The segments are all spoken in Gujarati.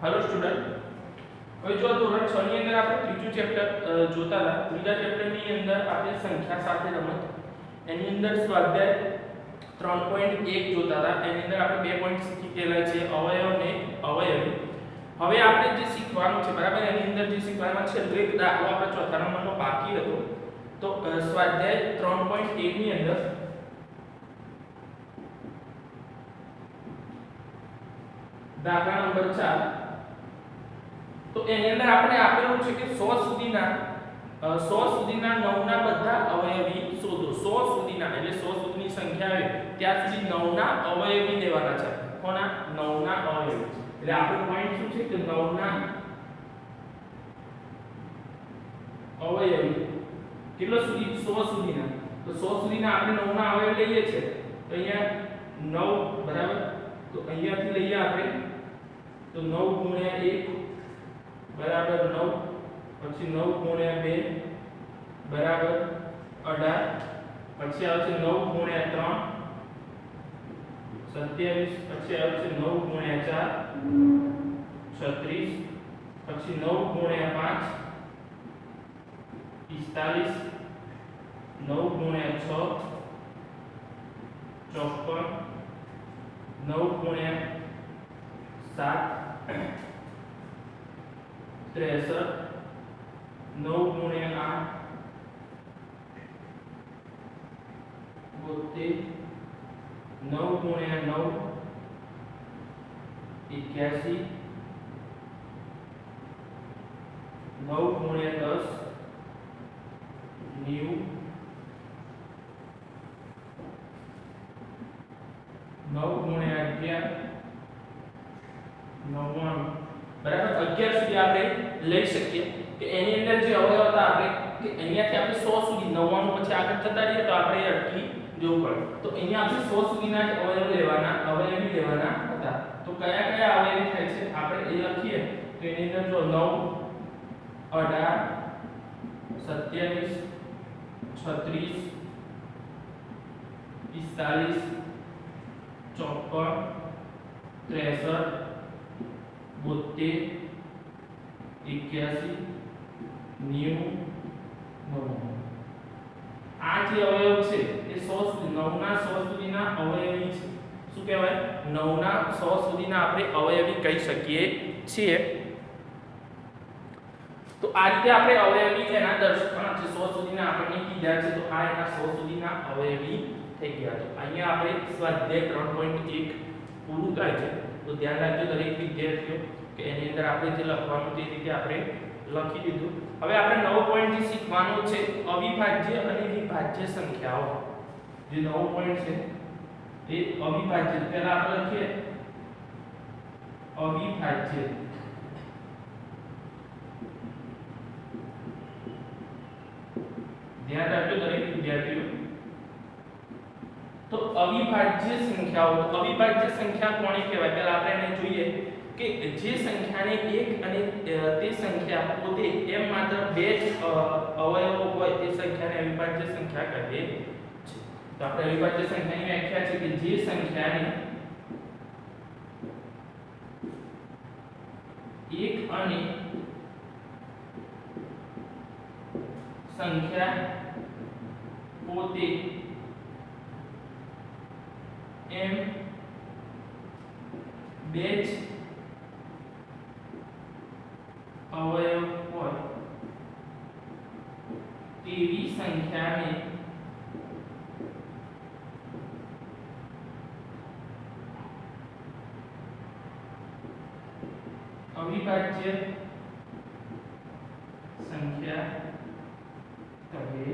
हेलो स्टूडेंट, હવે જો ધોરણ 6 ની અંદર આપણે ત્રીજું ચેપ્ટર જોતા હતા. ત્રીજા ચેપ્ટરની અંદર આપણે સંખ્યા સાથે રમત એની અંદર સ્વાધ્યાય 3.1 જોતા હતા. એની અંદર આપણે બે પોઈન્ટ શીખી ગયેલા છે, અવયવ ને અવયવી. હવે આપણે જે શીખવાનું છે બરાબર, એની અંદર જે શીખવાનું છે એક દાખલો આપણે ચોથા નંબરનો બાકી હતો. તો સ્વાધ્યાય 3.1 ની અંદર દાખલા નંબર 4. તો એની અંદર આપણે આપેલું છે કે 100 સુધીના 9 ના બધા અવયવી શોધો. 100 સુધીના એટલે 100 સુધીની સંખ્યા આવે ત્યાં સુધી 9 ના અવયવી લેવાના છે. કોના? 9 ના અવયવી. એટલે આપણો પોઈન્ટ શું છે કે 9 ના અવયવી કેટલા સુધી? 100 સુધીના. તો 100 સુધીના આપણે 9 ના અવયવી લઈએ છે. તો અહીંયા 9 બરાબર, તો અહીંયાથી લઈએ આપણે તો 9 ગુણ્યા 1 बराबर 9, પછી 9 ગુણ્યા 2 બરાબર 18, પછી આવશે 9 ગુણ્યા 3 27, પછી આવશે 9 ગુણ્યા 4 36, પછી 9 ગુણ્યા 5 45, 9 ગુણ્યા 6 54, 9 ગુણ્યા 7 63, 9 ગુણ્યા 8 72, 9 ગુણ્યા 9 81, 9 ગુણ્યા 10 90, 9 ગુણ્યા 11 99. બરાબર 11 સુધી આપણે લઈ શકીએ. કે એની અંદર જે અવયવ હતા આપણે કે અહીંયાથી આપણે 100 સુધી 99 પછી આગળ જતા રહીએ તો આપણે અટકી જવું પડે. તો અહીંયા આપણે 100 સુધીના જ અવયવ લેવાના, અવયવી લેવાના હતા. તો કયા કયા અવયવી થાય છે આપણે એ લખીએ. તો એની અંદર જો 9 18 27 36 45 54 63 72 81 90 આ જે અવયવ છે એ 100 સુધી 9 ના 100 સુધીના અવયવી છે. શું કહેવાય? 9 ના 100 સુધીના આપણે અવયવી કહી શકીએ છીએ. તો આ રીતે આપણે અવયવી એના દર્શાવવાના છે. 100 સુધીના આપણને કીધા છે, તો આ એના 100 સુધીના અવયવી થઈ ગયા. તો અહીંયા આપણે સ્વાધ્યાય 3.1 પૂરું થાય છે. તો ધ્યાન રાખજો દરેક વિદ્યાર્થીઓ કે એની અંદર આપણે જે લખવાનું તે રીતે આપણે લખી દીધું. હવે આપણે નવો પોઈન્ટ જે શીખવાનો છે અવિભાજ્ય અને વિભાજ્ય સંખ્યાઓ. જે નવો પોઈન્ટ છે એ અવિભાજ્ય. પહેલા આપણે લખીએ અવિભાજ્ય. ધ્યાન રાખજો દરેક વિદ્યાર્થીઓ. તો અવિભાજ્ય સંખ્યાઓ. અવિભાજ્ય સંખ્યા કોને કહેવાય? પહેલા આપણે એને જોઈએ કે જે સંખ્યાને 1 અને તે સંખ્યા પોતે એમ માત્ર બે જ અવયવો હોય તે સંખ્યાને અવિભાજ્ય સંખ્યા કહે છે. તો આપણે અવિભાજ્ય સંખ્યાની વ્યાખ્યા છે કે જે સંખ્યાને 1 અને સંખ્યા પોતે એમ બે જ અવયવ હોય તેવી સંખ્યાને અવિભાજ્ય સંખ્યા કહે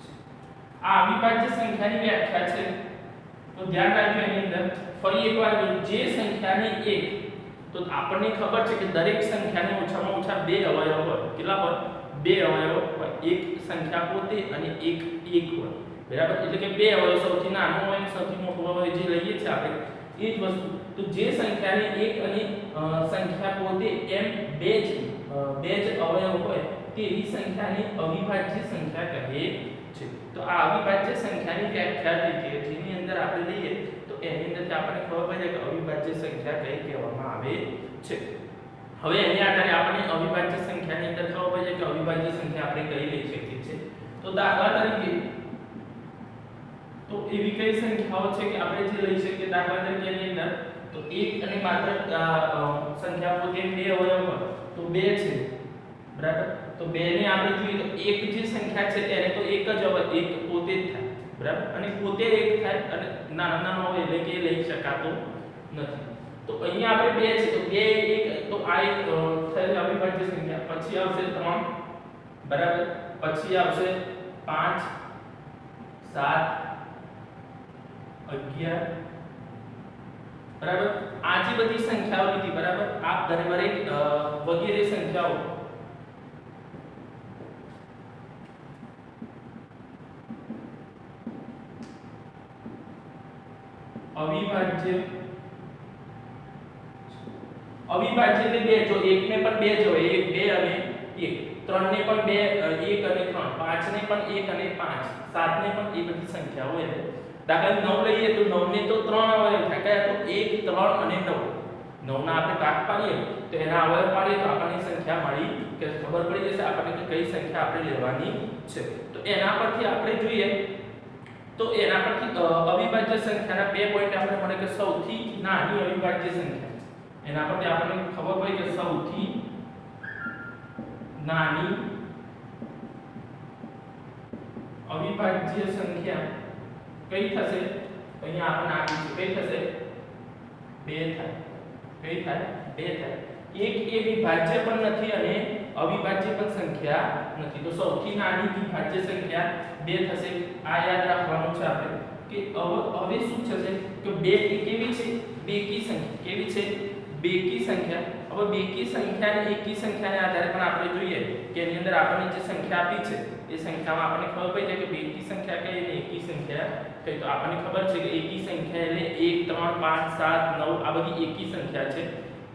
છે. આ અવિભાજ્ય સંખ્યાની વ્યાખ્યા છે. તો ધ્યાન રાખજો એની અંદર ફરી એકવાર જે સંખ્યાને 1, તો આપણને ખબર છે કે દરેક સંખ્યાને ઓછામાં ઓછા બે અવયવ હોય. કેટલા હોય? બે અવયવ હોય. એક સંખ્યા પોતે અને એક હોય. બરાબર, એટલે કે બે અવયવ, સૌથી નાનો હોય અને સૌથી મોટો હોય જે લઈએ છીએ આપણે એ જ વસ્તુ. તો જે સંખ્યાને 1 અને સંખ્યા પોતે એમ બે જ અવયવ હોય તેવી સંખ્યાને અવિભાજ્ય સંખ્યા કહે છે. તો આ અવિભાજ્ય સંખ્યાની વ્યાખ્યા જે છે જેની અંદર આપણે લઈએ તો એની અંદર આપણને ખબર પડે કે અવિભાજ્ય સંખ્યા કઈ કહેવામાં આવે છે. હવે એની આધારે આપણે અવિભાજ્ય સંખ્યાની અંદર ખબર પડે છે કે અવિભાજ્ય સંખ્યા આપણે કઈ લઈ શકીએ છીએ. તો દાખલા તરીકે તો એવી કઈ સંખ્યાઓ છે કે આપણે જે લઈ શકીએ. દાખલા તરીકે એની અંદર તો એક અને માત્ર સંખ્યા પોતે બે અવયવ હોય તો 2 છે, બરાબર. તો 2 ને આપણે જોઈએ તો એક જે સંખ્યા છે એને તો એક જ અવયવ એક પોતે જ થાય, બરાબર. અને પોતે એક થાય અને નાનો હોય એટલે કે લઈ શકાતો નથી. તો અહીંયા આપણે 2 છે તો 2 1 તો આ એક થઈ અવિભાજ્ય સંખ્યા. પછી આવશે 3, બરાબર. પછી આવશે 5 7 11, બરાબર. આ જે બધી સંખ્યાઓ લીધી, બરાબર. આ દરેક વગેરે સંખ્યાઓ અવિભાજ્ય એટલે 2. જો 1 ને પણ 2 જ હોય, 1 2 અને 1, 3 ને પણ 2 1 અને 3, 5 ને પણ 1 અને 5, 7 ને પણ એ બધી સંખ્યાઓ હોય. દાખલા 9 લઈએ તો 9 ને તો 3 અવયવ થાય, તો 1 3 અને 9. 9 ના આપણે ભાગ પાડીએ તો એના અવયવ પાડીએ તો આપણને સંખ્યા મળી કે ખબર પડી જશે આપણને કે કઈ સંખ્યા આપણે લેવાની છે. તો એના પરથી આપણે જોઈએ તો એના પરથી અવિભાજ્ય સંખ્યાના 2 પોઈન્ટ આપણે મળે કે સૌથી નાની અવિભાજ્ય સંખ્યા. એના પરથી આપણને ખબર પડી કે સૌથી નાની અવિભાજ્ય સંખ્યા કઈ થશે. અહીંયા આપણને આપી છે કઈ થશે 2 થાય. કઈ થાય 2 થાય. એક એ વિભાજ્ય પણ નથી અને અવિભાજ્ય પણ સંખ્યા નથી. તો સૌથી નાની વિભાજ્ય સંખ્યા 2 થશે. આ યાદ રાખવાનું છે આપણે કે હવે શું થશે કે 2 એ કેવી છે બેકી સંખ્યા. કેવી છે બેકી સંખ્યા. હવે બેકી સંખ્યા અને એકી સંખ્યાને આધારે પણ આપણે જોઈએ કે એની અંદર આપણને જે સંખ્યા આપી છે એ સંખ્યામાં આપણને ખબર પડી જાય કે બેકી સંખ્યા કઈ અને એકી સંખ્યા કઈ. તો આપણને ખબર છે કે એકી સંખ્યા એટલે 1 3 5 7 9 આ બધી એકી સંખ્યા છે.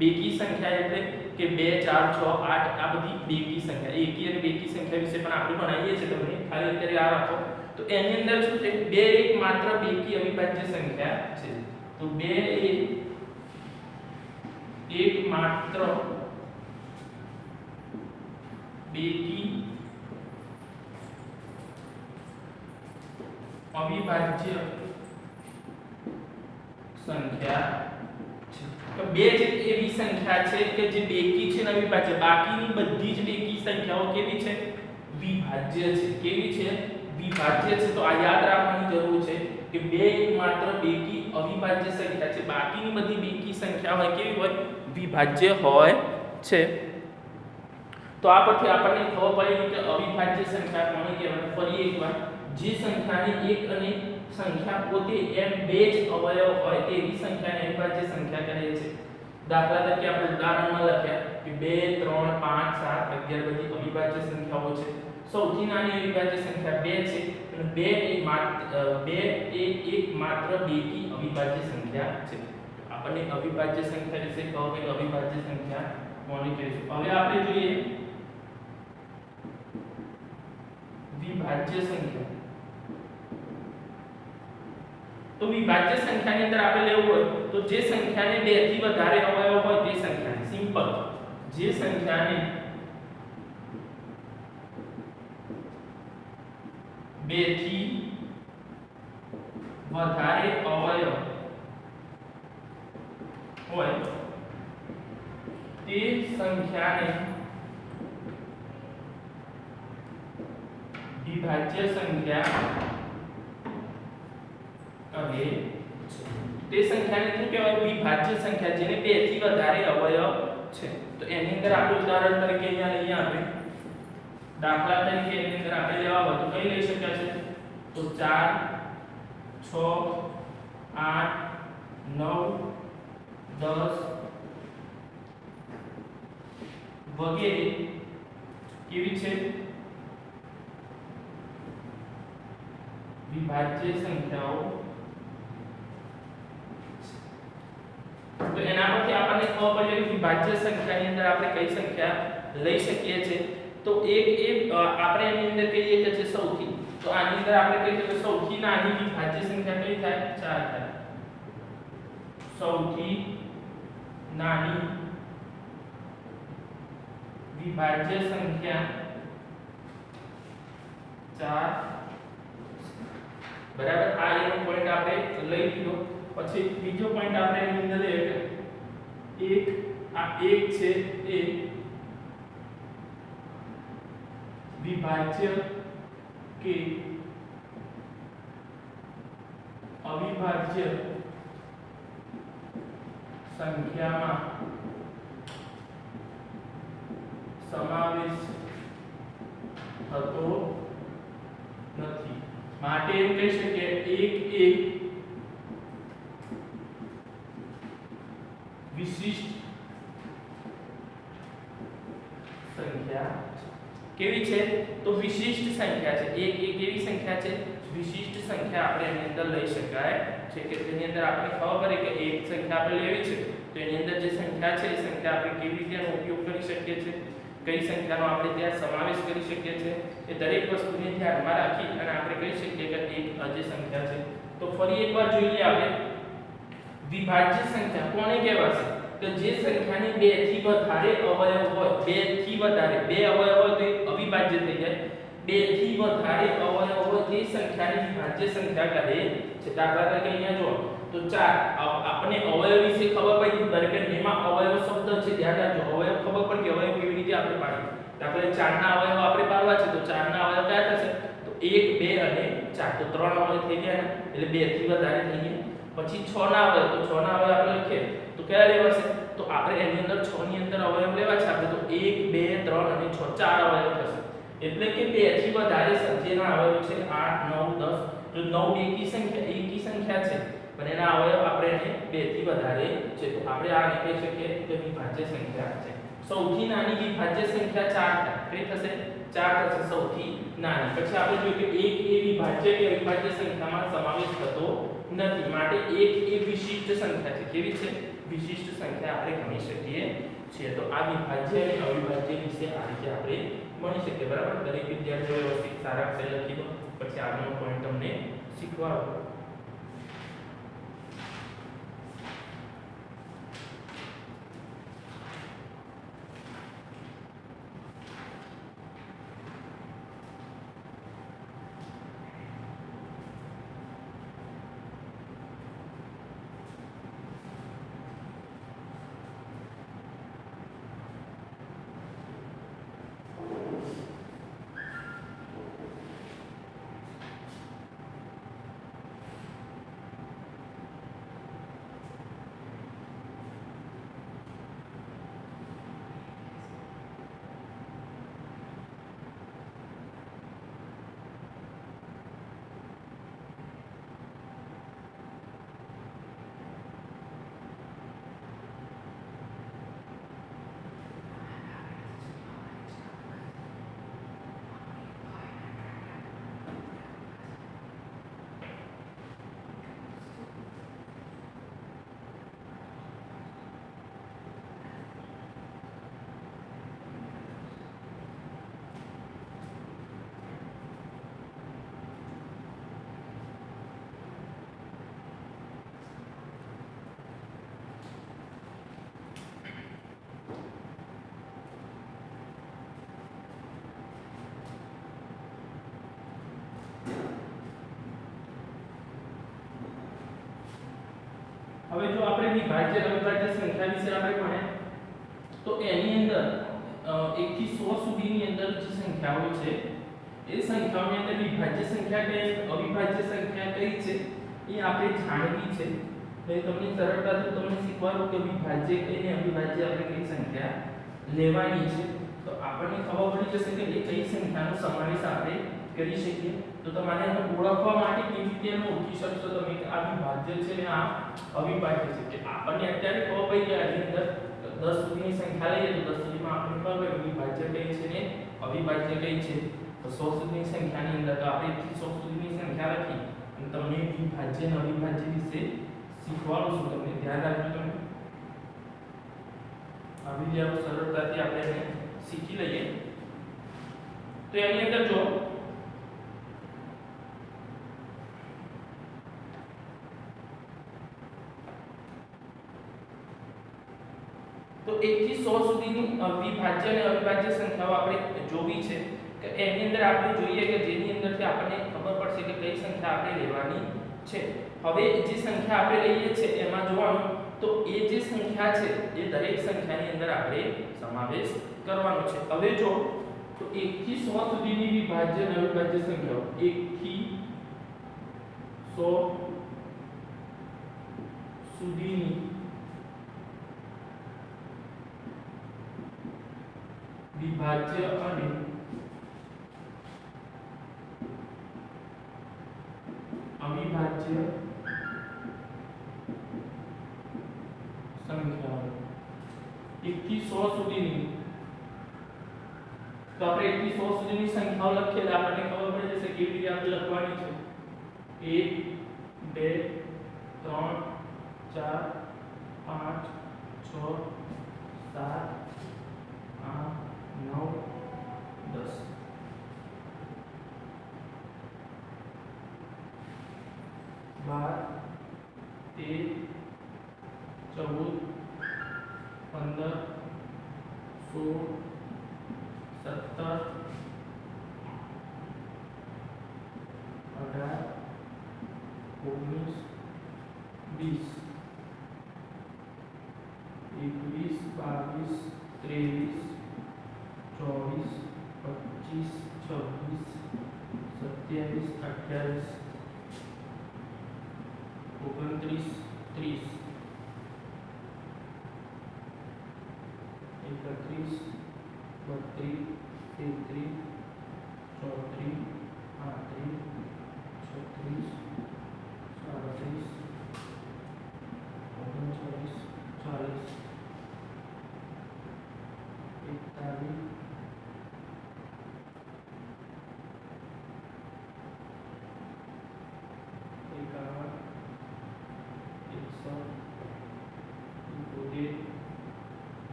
બેકી સંખ્યા એટલે કે 2 4 6 8 આ બધી બેકી સંખ્યા. એકી અને બેકી સંખ્યા વિશે પણ આપણે ભણાવીએ છીએ તમને, ખાલી અત્યારે આ રાખો. તો એની અંદર શું છે 2 એક માત્ર બેકી અવિભાજ્ય સંખ્યા છે. તો 2 એ એક માત્ર બેકી અવિભાજ્ય સંખ્યા છે. તો 2 જે એવી સંખ્યા છે કે જે બેકી છે ને અવિભાજ્ય. બાકીની બધી જ બેકી સંખ્યાઓ કેવી છે વિભાજ્ય છે. કેવી છે વિભાજ્ય છે. તો આ યાદ રાખવાની જરૂર છે કે 2 એકમાત્ર બેકી અવિભાજ્ય સંખ્યા છે. બાકીની બધી બેકી સંખ્યા હોય કેવી હોય વિભાજ્ય હોય છે. તો આ પરથી આપણને ખબર પડી કે અવિભાજ્ય સંખ્યા કોને કહેવાય. ફરી એકવાર જે સંખ્યાને એક અને સંખ્યા પોતે એમ 2 જ અવયવ હોય તેવી સંખ્યાને અવિભાજ્ય સંખ્યા કહે છે. દાખલા તરીકે આપણે ઉદાહરણમાં લખ્યા કે 2 3 5 7 11 બધી અવિભાજ્ય સંખ્યાઓ છે. સૌથી નાની અવિભાજ્ય સંખ્યા 2 છે અને 2 એ એક માત્ર બેકી અવિભાજ્ય સંખ્યા છે. આપણને અવિભાજ્ય સંખ્યા વિશે કહો કે અવિભાજ્ય સંખ્યા કોને કહીશું. હવે આપણે જોઈએ વિભાજ્ય સંખ્યા. તો વિભાજ્ય સંખ્યાની અંદર આપણે લેવું હોય તો જે સંખ્યાને 2 થી વધારે અવયવ હોય તે સંખ્યાને સિમ્પલ. જે સંખ્યાને 2 થી વધારે અવયવ હોય તે સંખ્યાને વિભાજ્ય સંખ્યા કહે છે. તે સંખ્યાને શું કહેવાય વિભાજ્ય સંખ્યા જેને 2 થી વધારે અવયવ છે. તો એની અંદર આપણે ઉદાહરણ તરીકે અહીંયા લઈએ આપણે. દાખલા તરીકે એની અંદર આપણે લેવા હોય તો કઈ લઈ શકાય છે તો 4 6 8 9 10 વગેરે કેવી છે વિભાજ્ય સંખ્યાઓ. તો એના પરથી આપણને ખબર પડે કે વિભાજ્ય સંખ્યાની અંદર આપણે કઈ સંખ્યા લઈ શકીએ છીએ. તો એક આપણે એની અંદર કહીએ કે છે સૌથી. તો આની અંદર આપણે કહીએ કે સૌથી નાની વિભાજ્ય સંખ્યા કઈ થાય 4 થાય. સૌથી નાની વિભાજ્ય સંખ્યા 4 બરાબર। આ એનો પોઈન્ટ આપણે લઈ લીધો। પછી બીજો પોઈન્ટ આપણે એની અંદર લઈએ કે 1 આ 1 છે એ વિભાજ્ય કે અવિભાજ્ય સંખ્યામાં સમાવેશ થતો નથી। માટે એમ કહી શકીએ 1 એ વિશિષ્ટ સંખ્યા કેવી છે તો વિશિષ્ટ સંખ્યા છે। 1 એ કેવી સંખ્યા છે વિશિષ્ટ સંખ્યા આપણે એની અંદર લઈ શકાય છે કે તેની અંદર આપણે ખબર પડે કે એક સંખ્યા આપણે લેવી છે તો એની અંદર જે સંખ્યા છે એ સંખ્યા આપણે કેવી રીતે એનો ઉપયોગ કરી શકીએ છીએ કઈ સંખ્યાનો આપણે ત્યાં સમાવેશ કરી શકીએ છીએ એ દરેક વસ્તુને ધ્યાનમાં રાખી અને આપણે કહી શકીએ કે એક અજય સંખ્યા છે। તો ફરી એકવાર જોઈ લઈએ આપણે વિભાજ્ય સંખ્યા કોને કહેવાશે તો જે સંખ્યાની 2 થી વધારે અવયવ હોય 2 થી વધારે 2 અવયવ હોય તો એ અવિભાજ્ય થઈ જાય 2 થી વધારે અવયવ હોય તે સંખ્યાની વિભાજ્ય સંખ્યા કહે છે। દાખલા તરીકે અહીંયા જો તો 4 આપણે અવયવ વિશે ખબર પડી દરેક એમાં અવયવ શબ્દ છે ધ્યાન રાખજો અવયવ ખબર પડી કે અવયવ કેવી રીતે આપણે પાડીએ દાખલા 4 ના અવયવ આપણે પાડવા છે તો 4 ના અવયવ કયા થશે તો 1 2 અને 4 તો 3 અવયવ થઈ ગયા ને એટલે 2 થી વધારે થઈ ગયા। પછી 6 ના અવયવ તો 6 ના અવયવ આપણે લખીએ તો કયા લેવાશે તો આપણે એની અંદર 6 ની અંદર અવયવ લેવા છે આપણે તો 1 2 3 અને 6 4 અવયવ થશે એટલે કે 2 થી વધારે સંખ્યાના અવયવ છે 8 9 10 જો 9 એકી સંખ્યા છે પણ એના અવયવ આપણે એને 2 થી વધારે છે તો આપણે આ કહી શકીએ કે વિભાજ્ય સંખ્યા છે। સૌથી નાની વિભાજ્ય સંખ્યા 4 કઈ થશે 4 થશે સૌથી નાની। પછી આપણે જોઈએ કે 1 એ વિભાજ્ય કે અવિભાજ્ય સંખ્યામાં સમાવેશ થતો નથી માટે 1 એ વિશિષ્ટ સંખ્યા છે કેવી છે વિશિષ્ટ સંખ્યા આપણે ગણી શકીએ છીએ। તો આ વિભાજ્ય અને અવિભાજ્ય વિશે આ રીતે આપણે ગણી શકીએ બરાબર। દરેક વિદ્યાર્થીઓ વ્યવસ્થિત સારા અક્ષરે લખી દો પછી આગળનો પોઈન્ટ તમને શીખવાડો। હવે જો આપણે વિભાજ્ય અવિભાજ્ય સંખ્યા વિશે આપણે ભણ્યા તો એની અંદર 1 થી 100 સુધીની અંદર જે સંખ્યાઓ છે એ સંખ્યાઓની અંદર વિભાજ્ય સંખ્યા કઈ અવિભાજ્ય સંખ્યા કઈ છે એ આપણે જાણવી છે। તો તમને સરળતાથી તમને શીખવાડું કે વિભાજ્ય કઈ અને અવિભાજ્ય આપણે કઈ સંખ્યા લેવાની છે તો આપણને ખબર પડી જશે કે એ કઈ સંખ્યાનો સમાવેશ આપણે કરી શકીએ। તો તમારે એને ઓળખવા માટે કેવી રીતે એને ઓળખી શકશો તમે કે આ વિભાજ્ય છે અને આ અવિભાજ્ય છે કે આપણને અત્યારે ખબર પડી કે આની અંદર 10 સુધીની સંખ્યા લઈએ તો 10 સુધીમાં આપણને ખબર પડે વિભાજ્ય કઈ છે ને અવિભાજ્ય કઈ છે। તો 100 સુધીની સંખ્યાની અંદર તો આપણે 1 થી 100 સુધીની સંખ્યા લખી અને તમને વિભાજ્ય અને અવિભાજ્ય વિશે શીખવાડું છું તમને ધ્યાન રાખજો તમે આવી જાવ સરળતાથી આપણે એને શીખી લઈએ। તો એની અંદર જો તો 1 થી 100 સુધીની વિભાજ્ય અને અવિભાજ્ય સંખ્યાઓ આપણે જોવી છે કે એની અંદર આપણે જોઈએ કે જેની અંદરથી આપણને ખબર પડશે કે કઈ સંખ્યા આપણે લેવાની છે. હવે જે સંખ્યા આપણે લઈએ છે એમાં જોવાનું તો એ જે સંખ્યા છે એ દરેક સંખ્યાની અંદર આપણે સમાવેશ કરવાનો છે. હવે જો તો 1 થી 100 સુધીની વિભાજ્ય અને અવિભાજ્ય સંખ્યાઓ 1 થી 100 સુધીની વિભાજ્ય અને અવિભાજ્ય સંખ્યાઓ 1 થી 100 સુધીની તો આપણે 1 થી 100 સુધીની સંખ્યાઓ લખીએ તો આપણને ખબર પડી જશે કેવી રીતે આપણે લખવાની છે. 1 2 3 4 5 6 7 8 9 10 12 13 14 15 16 17 18 19 20 21 22 23 24 25 26 27 28 29 30 31 32 33 34 38 36 37 39 40 41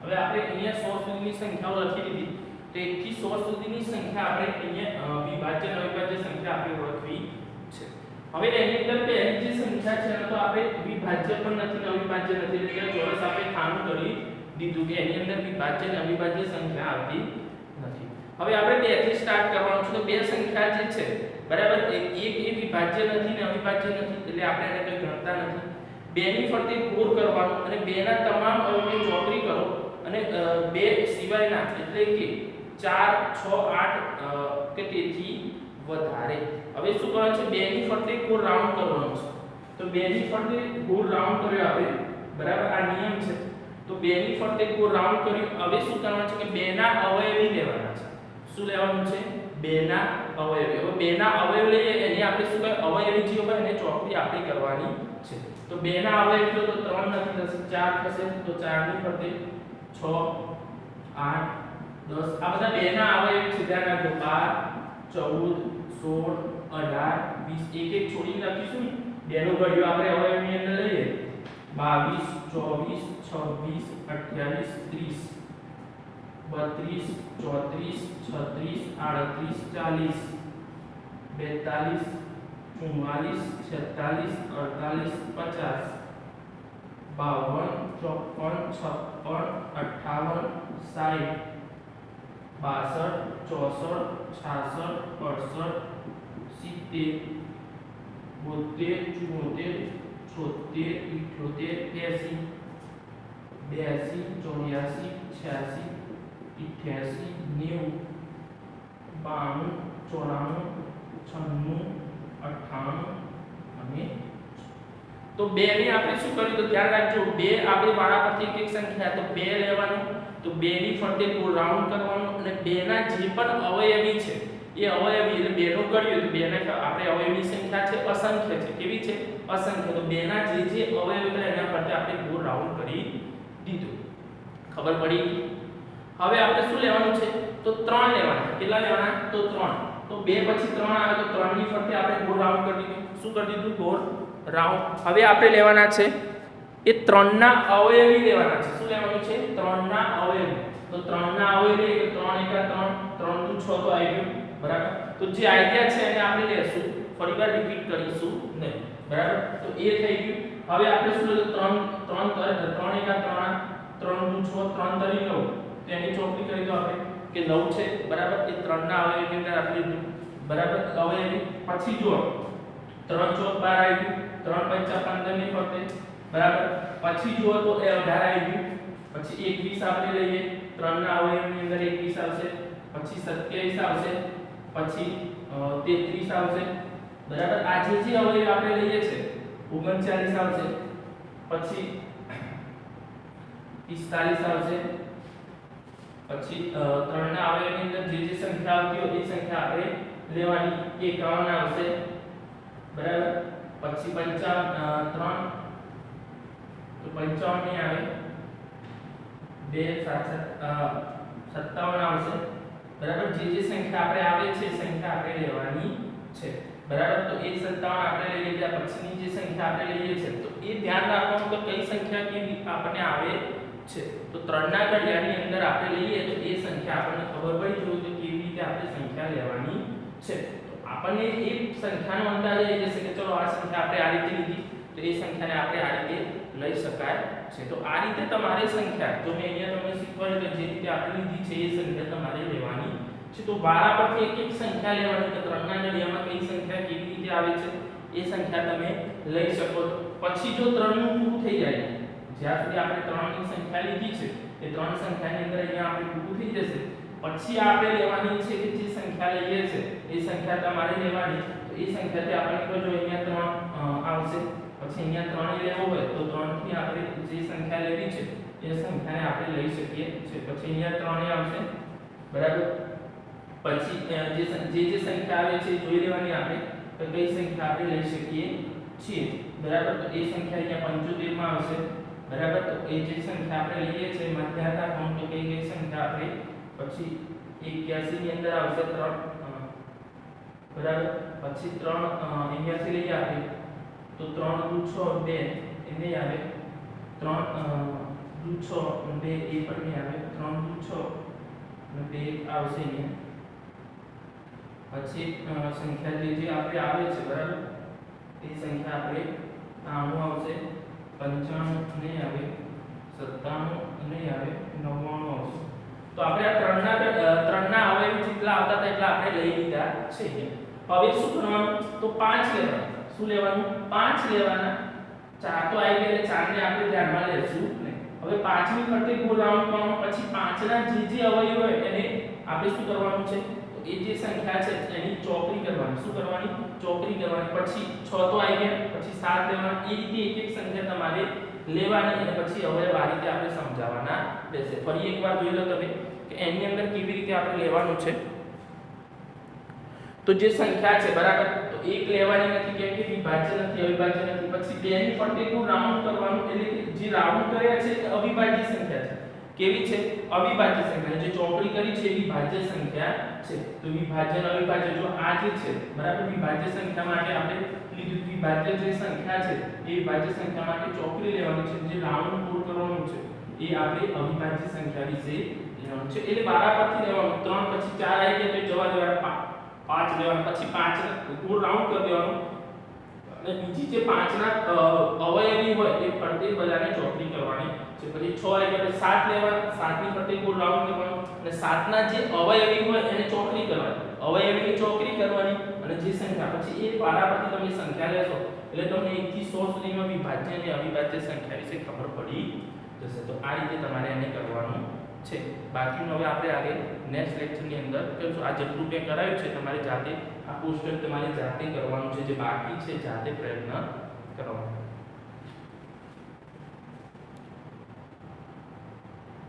હવે આપણે અહીંયા 100 સુધીની સંખ્યાઓ લખી દીધી તો 1 થી 100 સુધીની સંખ્યા આપણે અહીંયા વિભાજ્ય અને અવિભાજ્ય સંખ્યા આપણે ઓળખવી છે. હવે એની અંદર પહેલી જે સંખ્યા છે તો આપણે વિભાજ્ય પણ નથી અને અવિભાજ્ય નથી એટલે ચોરસ આપણે ખાનું કરી દીધું કે એની અંદર વિભાજ્ય અને અવિભાજ્ય સંખ્યા આવતી નથી. હવે આપણે 2 થી સ્ટાર્ટ કરવાનું છે તો બે સંખ્યા જે છે બરાબર એક એ વિભાજ્ય નથી ને અવિભાજ્ય નથી એટલે આપણે એને કંઈ ગણતા નથી. બે ની ફરતે ગોળ કરવાનું અને બે ના તમામ અવયવોની ચોકડી કરો અને બે સિવાયના એટલે કે 4 6 8 કે તેથી વધારે. હવે શું કરવાનું છે બે ની ફરતે ગોળ રાઉન્ડ કરવાનો છે તો બે ની ફરતે ગોળ રાઉન્ડ કર્યો આપણે બરાબર આ નિયમ છે તો બે ની ફરતે ગોળ રાઉન્ડ કર્યું. હવે શું કરવાનું છે કે બે ના અવયવી લેવાના છે. શું લેવાનું છે બે ના અવયવી. હવે બે ના અવયવ લઈએ એની આપણે શું કહે અવયવી જે હોય એને ચોકડી આપણે કરવાની છે. તો બે ના અવયવી તો 3 નથી થશે 4 થશે તો 4 ની ફરતે 6 8 10 આ બધા બે ના અવયવી છે ધ્યાન 14 16 18 20 એક એક છોડીને લખીશું ને બેનો ઘડિયો આપણે અવયવની અંદર લઈએ 22 24 26 28 30 32 34 36 40 42 43 44 46 48 52 53 54 56 62 63 64 67 72 73 74 85 86 88 અને તો 2 ની આપણે શું કર્યું તો ધ્યાન રાખજો 2 આપણે વાળા પરથી એક સંખ્યા તો 2 લેવાનું તો 2 ની ફરતે ગોળ રાઉન્ડ કરવાનું અને 2 ના જે પણ અવયવી છે એ અવયવી એટલે 2 નો કર્યો તો 2 ના આપણે અવયવી સંખ્યા છે અસંખ્ય છે કેવી છે અસંખ્ય તો 2 ના જે અવયવી હતા એના ફરતે આપણે ગોળ રાઉન્ડ કરી દીધું ખબર પડી હવે આપણે શું લેવાનું છે તો 3 લેવાના કેટલા લેવાના તો 3 તો 2 પછી 3 આવે તો 3 ની ફરતે આપણે ગોળ રાઉન્ડ કરી દીધું શું કરી દીધું ગોળ રાઉન્ડ હવે આપણે લેવાના છે એ 3 ના અવયવી લેવાના છે શું લેવાનું છે 3 ના અવયવી તો 3 ના અવયવી એટલે 3 * 3 3 * 6 તો આવી ગયું બરાબર તો જે આઈડિયા છે એને આપણે લેશું ફરીવાર રિપીટ કરીશું નહીં બરાબર તો એ થઈ ગયું હવે આપણે શું લેશું 3 * 3 3 * 6 3 * 6 3 * 9 તો એની ચોકડી કરી દો આપણે કે 9 છે બરાબર એ 3 ના અવયવી અંદર આપણે લીધું બરાબર અવયવી પછી જો 3 * 4 12 આવી ગયું 3 * 5 15 ની ફરતે બરાબર પછી જો તો એ 18 આવી ગયું પછી 21 આપણે લઈએ 3 ના અવયવની અંદર 21 આવશે પછી 27 આવશે પછી 33 આવશે બરાબર આ જે અવયવ આપણે લઈએ છે 39 આવશે પછી 45 આવશે પછી 3 ના અવયવની અંદર જે સંખ્યા આવતી હોય એ સંખ્યા આપણે લેવાની 51 આવશે બરાબર પછી 55 3 તો 55 નહીં આવે 2 7 57 આવશે બરાબર જે સંખ્યા આપણે આવે છે એ સંખ્યા આપણે લેવાની છે બરાબર તો એ 57 આપણે લઈ લીધા પછીની જે સંખ્યા આપણે લઈએ છે તો એ ધ્યાન રાખવાનું કે કઈ સંખ્યા કેવી આપણને આવે છે તો 3 ના ઘડિયાની અંદર આપણે લઈએ તો એ સંખ્યા આપણને ખબર પડી જોઈએ તો કેવી રીતે આપણે સંખ્યા લેવાની છે તો આપણને એ સંખ્યાનો અંદાજ આવી જશે કે ચલો આ સંખ્યા આપણે આ રીતે લીધી તો એ સંખ્યાને આપણે આ રીતે લઈ શકાય છે તો આ રીતે તમારે સંખ્યા જો મેં અહીંયા તમને શીખવાડ્યું કે જે રીતે આપણે લીધી છે એ સંખ્યા તમારે લેવાની છે તો વારા પરથી એક એક સંખ્યા લેવાની તો 3 ના ઘડિયામાં કઈ સંખ્યા કેવી રીતે આવે છે એ સંખ્યા તમે લઈ શકો છો પછી જો 3 નું પૂરું થઈ જાય જ્યાં સુધી આપણે 3 ની સંખ્યા લીધી છે એ 3 સંખ્યાની અંદર અહીંયા આપણે પૂરું થઈ જશે પછી આપણે લેવાની છે કે જે સંખ્યા લઈએ છે એ સંખ્યા તમારે લેવાની તો એ સંખ્યાથી આપણે જો અહીંયા 3 આવશે પછી અહીંયા 3 લેવો હોય તો 3 થી આપણે જે સંખ્યા લેવી છે એ સંખ્યાને આપણે લઈ શકીએ છે પછી અહીંયા 3 આવશે બરાબર પછી જે સંખ્યા આવે છે જોઈ લેવાની આપણે તો કઈ સંખ્યા આપણે લઈ શકીએ છીએ બરાબર તો એ સંખ્યા અહીંયા 75 માં આવશે બરાબર તો એ જે સંખ્યા આપણે લઈએ છે મધ્યાતા કોણ તો કઈ સંખ્યા આપણે પછી 81 ની અંદર આવશે 3 બરાબર પછી 3 અહીંયાથી લઈએ આપણે તો 3 * 6 2 એને આવે 3 * 6 2 એ પણ નહીં આવે 3 * 6 અને 2 આવશે અહીંયા પછી સંખ્યા જે આપણે આવે છે બરાબર એ સંખ્યા આપણે 90 આવશે 95 નહીં આવે 97 નહીં આવે 99 આવશે તો આપણે આ 3 ના અવયવી જેટલા આવતા હતા એટલા આપણે લઈ લીધા છે હવે શું કરવાનું તો 5 લેવાના શું લેવાનું 5 લેવાના 4 તો આવી ગયા એટલે 4 ને આપણે ધ્યાનમાં લેશું ને હવે 5 ની ફરતે ગોળ રાઉન્ડ કરવાનો પછી 5 ના જે અવયવ હોય એને આપણે શું કરવાનું છે એ જે સંખ્યા છે એની ચોકડી કરવાની શું કરવાની ચોકડી કરવાની પછી 6 તો આવી ગયા પછી 7 લેવાના એ રીતે એક એક સંખ્યા તમારે લેવાની અને પછી અવયવ આ રીતે આપણે સમજાવવાના રહેશે ફરી એકવાર જોઈ લો તમે કે એની અંદર કેવી રીતે આપણે લેવાનું છે તો જે સંખ્યા છે બરાબર તો એક લેવાની નથી કેમ કે વિભાજ્ય નથી અવિભાજ્ય નથી પછી 2 ની ફરતે નું રાઉન્ડ કરવાનું એટલે કે જે રાઉન્ડ કર્યા છે એ અવિભાજ્ય સંખ્યા છે કેવી છે અવિભાજ્ય સંખ્યા, જે ચોકડી કરી છે એ વિભાજ્ય સંખ્યા છે. તો વિભાજ્ય અને અવિભાજ્ય જો આ જે છે બરાબર, વિભાજ્ય સંખ્યા માટે આપણે લીધું વિભાજ્ય જે સંખ્યા છે એ વિભાજ્ય સંખ્યા માટે ચોકડી લેવાની છે, જે રાઉન્ડ પૂર કરવાનું છે એ આપણે અવિભાજ્ય સંખ્યા વિશે લેવાનું છે. એટલે બારા પરથી લેવાનું, 3 પછી 4 આવી ગયા તો જવા દેવાના, 5 લેવાનું, પછી 5 પૂર રાઉન્ડ કરી દેવાનું અને બીજી જે 5 ના અવયવી હોય એ ફરતે બધાને ચોકડી કરવાની છે. પછી 6 આવી ગયા તો 7 લેવાના, 7 ની ફરતે પૂર રાઉન્ડ કરવાનું અને 7 ના જે અવયવી હોય એને ચોકડી કરવાની, અવયવીની ચોકડી કરવાની અને જે સંખ્યા પછી એ બારા પરથી તમે સંખ્યા લેશો એટલે તમને 1 થી 100 સુધીમાં વિભાજ્ય અને અવિભાજ્ય સંખ્યા વિશે ખબર પડી જશે. તો આ રીતે તમારે એને કરવાનું છે. બાકીનું હવે આપણે આગળ નેક્સ્ટ લેક્ચરની અંદર કરીશું. આ જેટલું મેં કરાવ્યું છે તમારે જાતે આ કોષ્ટક તમારે જાતે કરવાનું છે, જે બાકી છે જાતે પ્રયત્ન કરવાનો.